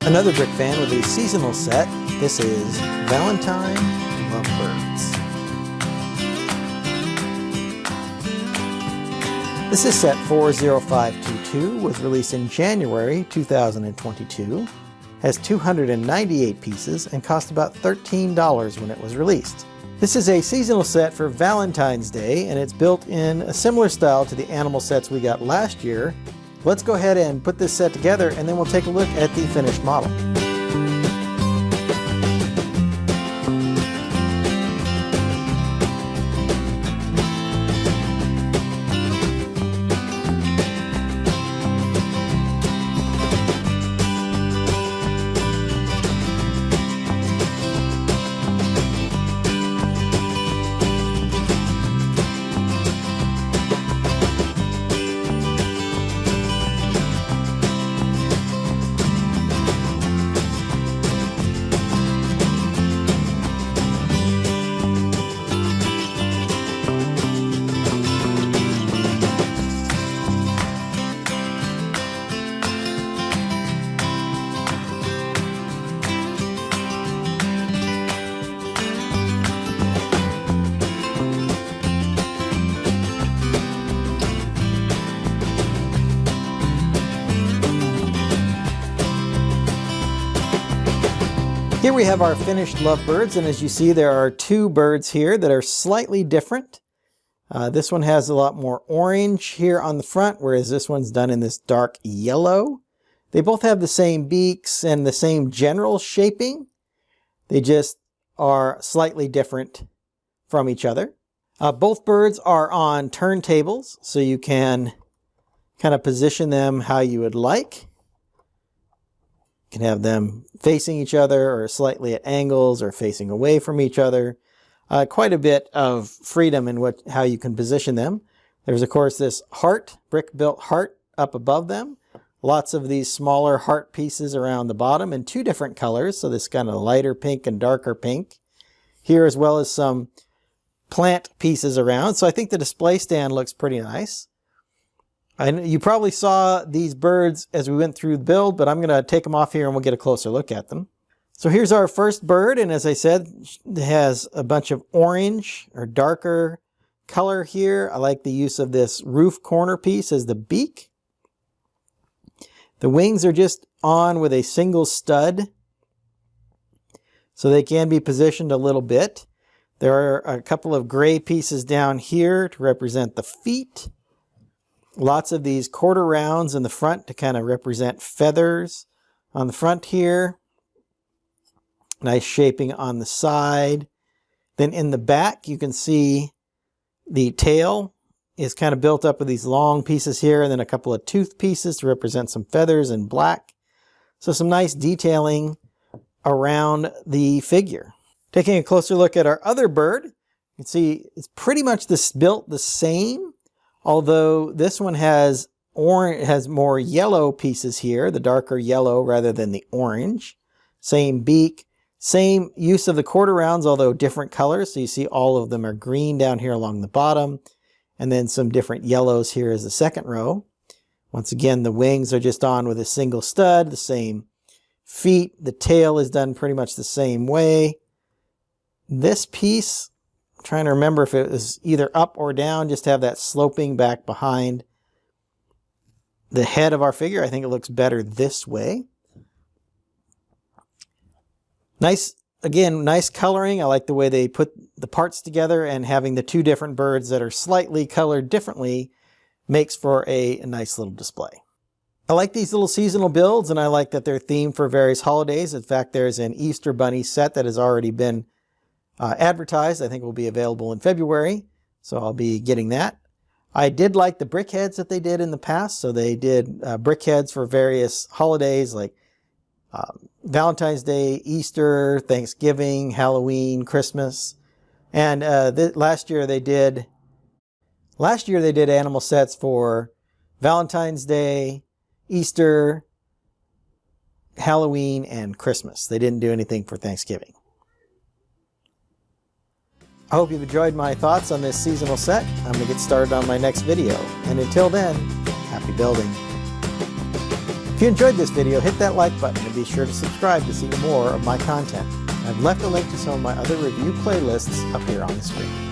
Another brick fan with a seasonal set. This is Valentine Lovebirds. This is set 40522, was released in January 2022, has 298 pieces, and cost about $13 when it was released. This is a seasonal set for Valentine's Day, and it's built in a similar style to the animal sets we got last year. Let's go ahead and put this set together, and then we'll take a look at the finished model. Here we have our finished lovebirds, and as you see, there are two birds here that are slightly different. This one has a lot more orange here on the front, whereas this one's done in this dark yellow. They both have the same beaks and the same general shaping. They just are slightly different from each other. Both birds are on turntables, so you can kind of position them how you would like. You can have them facing each other or slightly at angles or facing away from each other. Quite a bit of freedom in how you can position them. There's of course this heart, brick-built heart up above them. Lots of these smaller heart pieces around the bottom in two different colors. So this kind of lighter pink and darker pink. Here as well as some plant pieces around. So I think the display stand looks pretty nice. And you probably saw these birds as we went through the build, but I'm going to take them off here and we'll get a closer look at them. So here's our first bird, and as I said, it has a bunch of orange or darker color here. I like the use of this roof corner piece as the beak. The wings are just on with a single stud, so they can be positioned a little bit. There are a couple of gray pieces down here to represent the feet. Lots of these quarter rounds in the front to kind of represent feathers on the front here. Nice shaping on the side. Then in the back, you can see the tail is kind of built up with these long pieces here, and then a couple of tooth pieces to represent some feathers in black. So some nice detailing around the figure. Taking a closer look at our other bird, you can see it's pretty much built the same. Although this one has more yellow pieces here, the darker yellow rather than the orange. Same beak, same use of the quarter rounds, although different colors. So you see all of them are green down here along the bottom, and then some different yellows here as the second row. Once again, the wings are just on with a single stud, the same feet. The tail is done pretty much the same way. This piece, trying to remember if it was either up or down, just to have that sloping back behind the head of our figure. I think it looks better this way. Nice, again, nice coloring. I like the way they put the parts together, and having the two different birds that are slightly colored differently makes for a nice little display. I like these little seasonal builds, and I like that they're themed for various holidays. In fact, there's an Easter bunny set that has already been advertised. I think will be available in February, so I'll be getting that. I did like the brick heads that they did in the past. So they did brick heads for various holidays like Valentine's Day, Easter, Thanksgiving, Halloween, Christmas. And last year they did animal sets for Valentine's Day, Easter, Halloween, and Christmas. They didn't do anything for Thanksgiving. I hope you've enjoyed my thoughts on this seasonal set. I'm going to get started on my next video. And until then, happy building. If If you enjoyed this video, hit that like button and be sure to subscribe to see more of my content. I've left a link to some of my other review playlists up here on the screen.